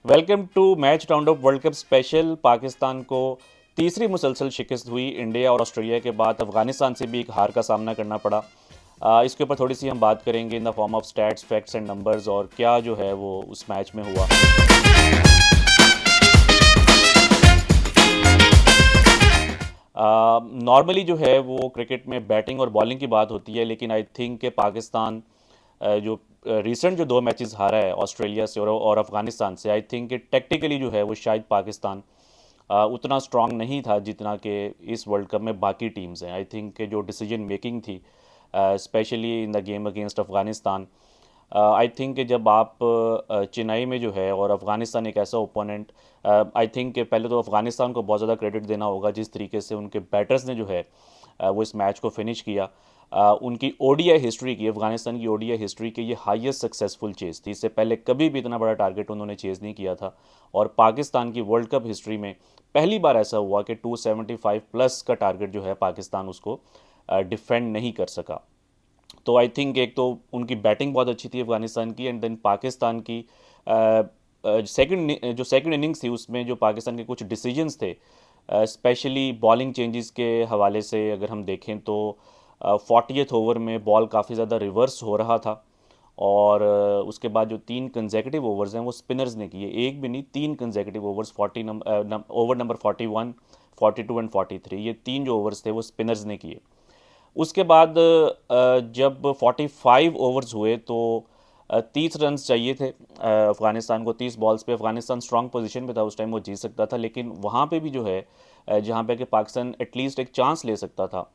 Welcome to match round up world cup special. Pakistan को तीसरी मुसलसल शिकस्त हुई। इंडिया और ऑस्ट्रेलिया के बाद अफगानिस्तान से भी एक हार का सामना करना पड़ा। इसके ऊपर थोड़ी सी हम बात करेंगे in the form of stats, facts and numbers, और क्या जो है वो उस मैच में हुआ। नॉर्मली जो है वो क्रिकेट में बैटिंग और बॉलिंग की बात होती है, लेकिन आई थिंक कि पाकिस्तान जो रिसेंट जो दो मैचेस हारा है ऑस्ट्रेलिया से और अफगानिस्तान से, आई थिंक कि टेक्टिकली जो है वो शायद पाकिस्तान उतना स्ट्रांग नहीं था जितना कि इस वर्ल्ड कप में बाकी टीम्स हैं। आई थिंक कि जो डिसीजन मेकिंग थी, specially in the game against Afghanistan, I think कि जब आप चेन्नई में जो है, और अफगानिस्तान एक ऐसा ओपोनेंट, आई थिंक कि पहले तो अफगानिस्तान को बहुत ज़्यादा क्रेडिट देना होगा जिस तरीके से उनके बैटर्स ने जो है वो इस मैच को फिनिश किया। उनकी ओडीआई हिस्ट्री की, अफगानिस्तान की ओडीआई हिस्ट्री की ये हाईएस्ट सक्सेसफुल चेज़ थी। इससे पहले कभी भी इतना बड़ा टारगेट उन्होंने चेज़ नहीं किया था। और पाकिस्तान की वर्ल्ड कप हिस्ट्री में पहली बार ऐसा हुआ कि 275 प्लस का टारगेट जो है पाकिस्तान उसको डिफेंड नहीं कर सका। तो आई थिंक एक तो उनकी बैटिंग बहुत अच्छी थी अफगानिस्तान की, एंड देन पाकिस्तान की सेकंड इनिंग्स थी उसमें जो पाकिस्तान के कुछ डिसीजंस थे, स्पेशली बॉलिंग चेंजेस के हवाले से अगर हम देखें तो 40th ओवर में बॉल काफ़ी ज़्यादा रिवर्स हो रहा था। और उसके बाद जो तीन कंजेकेटिव ओवर्स हैं वो स्पिनर्स ने किए, एक भी नहीं, तीन consecutive overs, over number 41, 42 and 43, ये तीन जो ओवर्स थे वो स्पिनर्स ने किए। उसके बाद जब 45 ओवर्स हुए तो 30 रन्स चाहिए थे अफगानिस्तान को। 30 बॉल्स पे अफगानिस्तान स्ट्रांग पोजीशन पे था उस टाइम, वो जीत सकता था, लेकिन वहाँ पे भी जो है जहाँ पे कि पाकिस्तान एटलीस्ट एक चांस ले सकता था।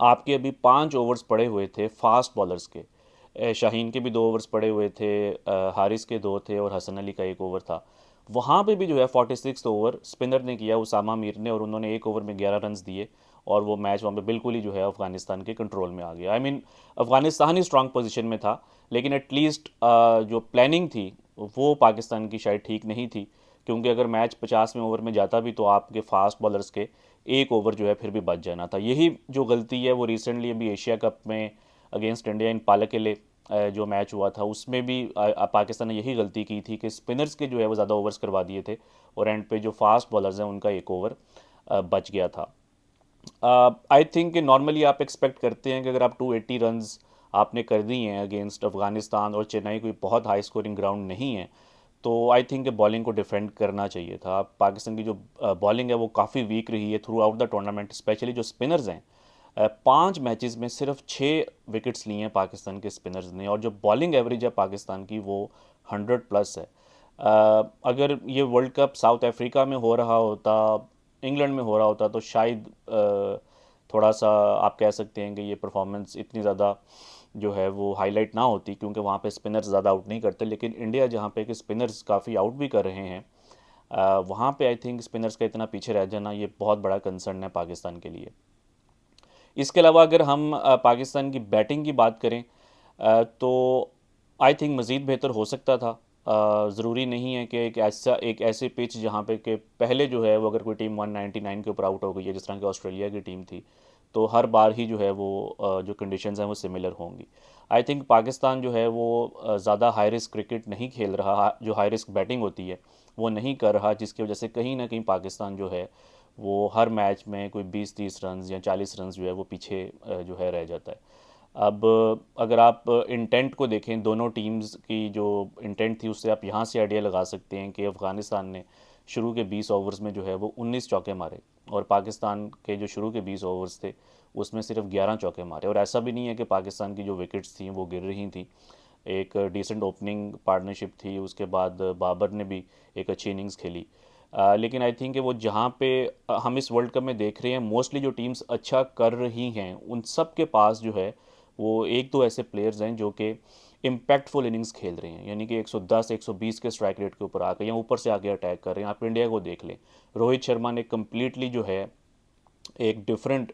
आपके अभी 5 ओवर्स पड़े हुए थे फास्ट बॉलर्स के। शाहीन के भी 2 ओवर्स पड़े हुए थे, हारिस के दो थे, और हसन अली का एक ओवर था। वहाँ पे भी जो है 46 ओवर स्पिनर ने किया, उसामा मीर ने, और उन्होंने एक ओवर में 11 रन्स दिए। और वो मैच वहाँ पे बिल्कुल ही जो है अफगानिस्तान के कंट्रोल में आ गया। I mean Afghanistan he strong position में था, लेकिन एटलीस्ट जो प्लानिंग थी वो पाकिस्तान की शायद ठीक नहीं थी। क्योंकि अगर मैच 50वें ओवर में जाता भी तो आपके फास्ट बॉलर्स के एक ओवर जो है फिर भी बच जाना था। यही जो गलती है वो रिसेंटली अभी एशिया कप में अगेंस्ट इंडिया इन पालकेले जो मैच हुआ था उसमें भी पाकिस्तान ने यही गलती की थी कि स्पिनर्स के जो है वो ज़्यादा ओवर्स करवा दिए थे, और एंड पे जो फास्ट बॉलर्स हैं उनका एक ओवर बच गया था। आई थिंक नॉर्मली आप एक्सपेक्ट करते हैं कि अगर आप 280 रन्स आपने कर दी हैं अगेंस्ट अफगानिस्तान, और चेन्नई कोई बहुत हाई स्कोरिंग ग्राउंड नहीं है, तो आई थिंक बॉलिंग को डिफेंड करना चाहिए था। पाकिस्तान की जो बॉलिंग है वो काफ़ी वीक रही है through out the tournament, specially जो स्पिनर्स हैं। 5 मैचेस में सिर्फ 6 विकेट्स लिए हैं पाकिस्तान के स्पिनर्स ने, और जो बॉलिंग एवरेज है पाकिस्तान की वो 100 प्लस है। अगर ये वर्ल्ड कप साउथ अफ्रीका में हो रहा होता, इंग्लैंड में हो रहा होता, तो शायद थोड़ा सा आप कह सकते हैं कि ये परफॉर्मेंस इतनी ज़्यादा जो है वो हाईलाइट ना होती, क्योंकि वहाँ पे स्पिनर्स ज़्यादा आउट नहीं करते। लेकिन इंडिया जहाँ पे कि स्पिनर्स काफ़ी आउट भी कर रहे हैं, वहाँ पे आई थिंक स्पिनर्स का इतना पीछे रह जाना ये बहुत बड़ा कंसर्न है पाकिस्तान के लिए। इसके अलावा अगर हम पाकिस्तान की बैटिंग की बात करें, तो आई थिंक मज़ीद बेहतर हो सकता था। ज़रूरी नहीं है कि एक ऐसे पिच जहाँ पे कि पहले जो है वो अगर कोई टीम 199 के ऊपर आउट हो गई है जिस तरह की ऑस्ट्रेलिया की टीम थी, तो हर बार ही जो है वो जो कंडीशंस हैं वो सिमिलर होंगी। आई थिंक पाकिस्तान जो है वो ज़्यादा हाई रिस्क क्रिकेट नहीं खेल रहा, जो हाई रिस्क बैटिंग होती है वो नहीं कर रहा, जिसकी वजह से कहीं ना कहीं पाकिस्तान जो है वो हर मैच में कोई 20-30 रन या 40 रन जो है वो पीछे जो है रह जाता है। अब अगर आप इंटेंट को देखें, दोनों टीम्स की जो इंटेंट थी उससे आप यहाँ से आइडिया लगा सकते हैं कि अफ़गानिस्तान ने शुरू के 20 ओवर्स में जो है वो 19 चौके मारे, और पाकिस्तान के जो शुरू के 20 ओवर्स थे उसमें सिर्फ 11 चौके मारे। और ऐसा भी नहीं है कि पाकिस्तान की जो विकेट्स थी वो गिर रही थी, एक डिसेंट ओपनिंग पार्टनरशिप थी, उसके बाद बाबर ने भी एक अच्छी इनिंग्स खेली। लेकिन आई थिंक कि वो जहाँ पे हम इस वर्ल्ड कप में देख रहे हैं मोस्टली जो टीम्स अच्छा कर रही हैं उन सब के पास जो है वो एक दो ऐसे प्लेयर्स हैं जो कि इम्पैक्टफुल इनिंग्स खेल रहे हैं, यानी कि 110 120 के स्ट्राइक रेट के ऊपर आकर या ऊपर से आके अटैक कर रहे हैं। आप इंडिया को देख लें, रोहित शर्मा ने कम्प्लीटली जो है एक डिफरेंट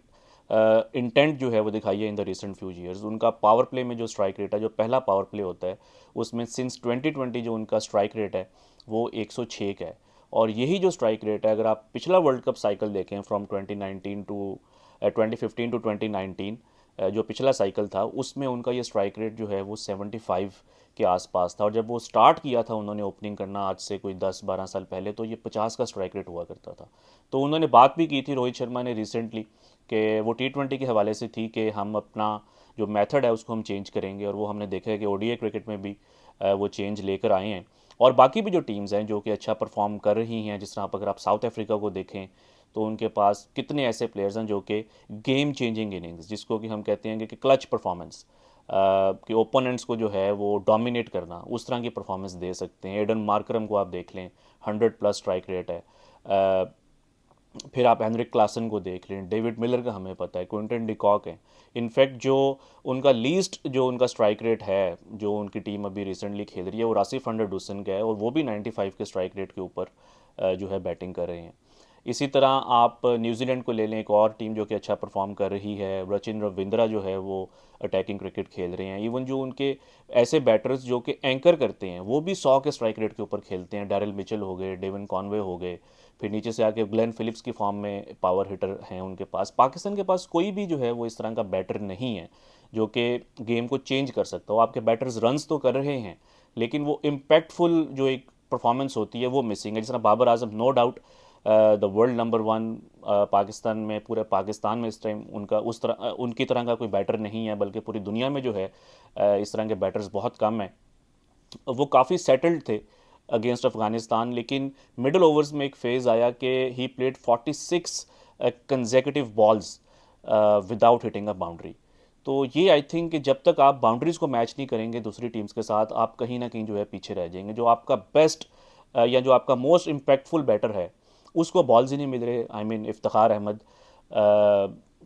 इंटेंट जो है वो दिखाई है in the recent few years. उनका पावर प्ले में जो स्ट्राइक रेट है, जो पहला पावर प्ले होता है उसमें सिंस 2020 जो उनका स्ट्राइक रेट है वो 106 का है। और यही जो स्ट्राइक रेट है अगर आप पिछला वर्ल्ड कप साइकिल देखें फ्रॉम 2019 टू 2015 टू 2019, जो पिछला साइकिल था उसमें उनका ये स्ट्राइक रेट जो है वो 75 के आसपास था, और जब वो स्टार्ट किया था उन्होंने ओपनिंग करना आज से कोई 10-12 साल पहले, तो ये 50 का स्ट्राइक रेट हुआ करता था। तो उन्होंने बात भी की थी रोहित शर्मा ने रिसेंटली कि वो T20 के हवाले से थी कि हम अपना जो मेथड है उसको हम चेंज करेंगे, और वो हमने देखा है कि ODI क्रिकेट में भी वो चेंज लेकर आए हैं। और बाकी भी जो टीम्स हैं जो कि अच्छा परफॉर्म कर रही हैं, जिस तरह अगर आप साउथ अफ्रीका को देखें तो उनके पास कितने ऐसे प्लेयर्स हैं जो कि गेम चेंजिंग इनिंग्स, जिसको कि हम कहते हैं कि क्लच परफॉर्मेंस, कि ओपोनेंट्स को जो है वो डोमिनेट करना, उस तरह की परफॉर्मेंस दे सकते हैं। एडन मार्करम को आप देख लें, 100+ स्ट्राइक रेट है। फिर आप हेनरिक क्लासन को देख लें, डेविड मिलर का हमें पता है, क्विंटन डिकॉक है। इनफैक्ट जो उनका लीस्ट जो उनका स्ट्राइक रेट है, जो उनकी टीम अभी रिसेंटली खेल रही है, वो रासिफ फंडर डुसन का है, और वो भी 95 के स्ट्राइक रेट के ऊपर जो है बैटिंग कर रहे हैं। इसी तरह आप न्यूजीलैंड को ले लें, एक और टीम जो कि अच्छा परफॉर्म कर रही है, रचिन रविंद्रा जो है वो अटैकिंग क्रिकेट खेल रहे हैं। इवन जो उनके ऐसे बैटर्स जो कि एंकर करते हैं वो भी 100 के स्ट्राइक रेट के ऊपर खेलते हैं। डैरिल मिचेल हो गए, डेविन कॉनवे हो गए, फिर नीचे से आके ग्लेन फिलिप्स की फॉर्म में पावर हिटर हैं उनके पास। पाकिस्तान के पास कोई भी जो है वो इस तरह का बैटर नहीं है जो कि गेम को चेंज कर सकता हो। आपके बैटर्स रन्स तो कर रहे हैं, लेकिन वो इम्पैक्टफुल जो एक परफॉर्मेंस होती है वो मिसिंग है। जिस तरह Babar Azam, no doubt the world number 1 Pakistan में, पूरे पाकिस्तान में इस टाइम उनका उस तरह उनकी तरह का कोई बैटर नहीं है, बल्कि पूरी दुनिया में जो है इस तरह के बैटर्स बहुत कम हैं। वो काफ़ी सेटल्ड थे अगेंस्ट अफगानिस्तान, लेकिन मिडल ओवर्स में एक फेज़ आया कि he played 46 consecutive balls without hitting a boundary. तो ये आई थिंक कि जब तक आप बाउंड्रीज को मैच नहीं करेंगे दूसरी टीम्स के साथ, आप कहीं ना कहीं जो है पीछे रह जाएंगे। जो आपका बेस्ट या जो आपका मोस्ट इम्पैक्टफुल बैटर है उसको बॉल्स ही नहीं मिल रहे। आई मीन इफ्तिखार अहमद,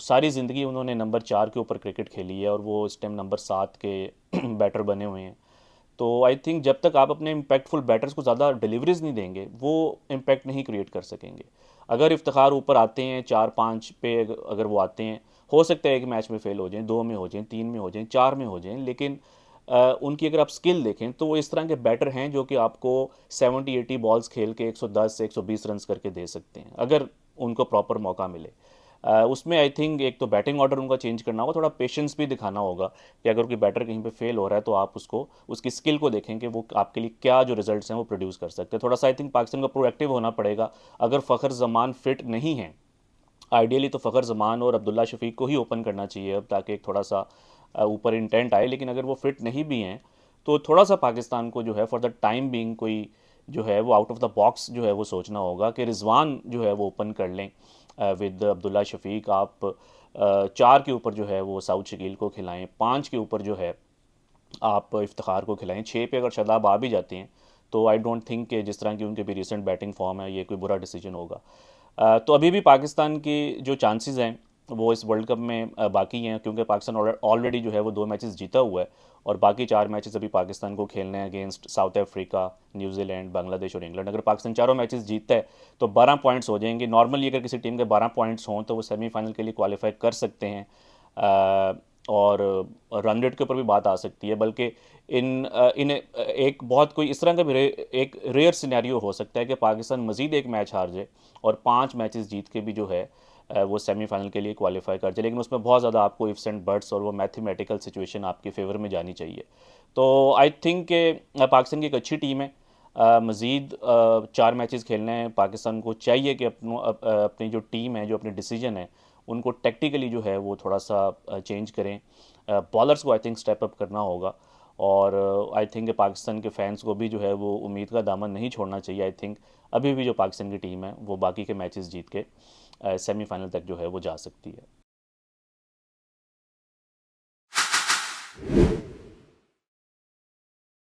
सारी ज़िंदगी उन्होंने नंबर 4 के ऊपर क्रिकेट खेली है और वो इस टाइम नंबर 7 के बैटर बने हुए हैं। तो आई थिंक जब तक आप अपने इम्पैक्टफुल बैटर्स को ज़्यादा डिलीवरीज नहीं देंगे वो इम्पैक्ट नहीं क्रिएट कर सकेंगे। अगर इफ्तिखार ऊपर आते हैं 4-5 पे, अगर वो आते हैं, हो सकता है एक मैच में फेल हो जाएं, 2 में हो जाएं, 3 में हो जाएं, 4 में हो जाएं, लेकिन उनकी अगर आप स्किल देखें तो वो इस तरह के बैटर हैं जो कि आपको 70-80 बॉल्स खेल के 110 से 120 रन करके दे सकते हैं अगर उनको प्रॉपर मौका मिले। उसमें आई थिंक एक तो बैटिंग ऑर्डर उनका चेंज करना होगा, थोड़ा पेशेंस भी दिखाना होगा कि अगर कोई बैटर कहीं पे फेल हो रहा है तो आप उसको, उसकी स्किल को देखें कि वो आपके लिए क्या जो रिजल्ट्स हैं वो प्रोड्यूस कर सकते हैं। थोड़ा सा आई थिंक पाकिस्तान को प्रोएक्टिव होना पड़ेगा। अगर फ़खर जमान फिट नहीं है, आइडियली तो फ़खर जमान और अब्दुल्ला शफीक को ही ओपन करना चाहिए अब, ताकि एक थोड़ा सा ऊपर इंटेंट आए। लेकिन अगर वो फिट नहीं भी हैं तो थोड़ा सा पाकिस्तान को जो है फॉर द टाइम बीइंग कोई जो है वो आउट ऑफ द बॉक्स जो है वो सोचना होगा कि रिजवान जो है वो ओपन कर लें विद अब्दुल्ला शफीक। आप 4 के ऊपर जो है वो साउथ शकील को खिलाएं, 5 के ऊपर जो है आप इफ्तिखार को खिलाएं, 6 पे अगर शादाब आ भी जाते हैं तो आई डोंट थिंक कि जिस तरह की उनके भी रिसेंट बैटिंग फॉर्म है ये कोई बुरा डिसीजन होगा। तो अभी भी पाकिस्तान की जो चांसेस हैं वो इस वर्ल्ड कप में बाकी हैं, क्योंकि पाकिस्तान ऑलरेडी जो है वो 2 मैचेस जीता हुआ है और बाकी 4 मैचेस अभी पाकिस्तान को खेलने हैं against south Africa, New Zealand, Bangladesh और इंग्लैंड। अगर पाकिस्तान चारों मैचेस जीतता है तो 12 पॉइंट्स हो जाएंगे। नॉर्मली अगर किसी टीम के 12 पॉइंट्स हों तो वो सेमीफाइनल के लिए क्वालिफाई कर सकते हैं। और रन रेट के ऊपर भी बात आ सकती है, बल्कि इन एक बहुत कोई इस तरह का भी एक रेयर सिनेरियो हो सकता है कि पाकिस्तान मजीद एक मैच हार जाए और 5 मैचेस जीत के भी जो है वो सेमीफाइनल के लिए क्वालिफाई कर जाए। लेकिन उसमें बहुत ज़्यादा आपको इफ्स एंड बट्स और वो मैथमेटिकल सिचुएशन आपके फेवर में जानी चाहिए। तो आई थिंक कि पाकिस्तान की एक अच्छी टीम है। मज़ीद 4 मैचेस खेलने हैं। पाकिस्तान को चाहिए कि अपनी जो टीम है, जो अपने डिसीजन है, उनको टेक्टिकली जो है वो थोड़ा सा चेंज करें। बॉलर्स को आई थिंक स्टेप अप करना होगा। और आई थिंक पाकिस्तान के फैंस को भी जो है वो उम्मीद का दामन नहीं छोड़ना चाहिए। आई थिंक अभी भी जो पाकिस्तान की टीम है वो बाकी के मैचेस जीत के सेमीफाइनल तक जो है वो जा सकती है।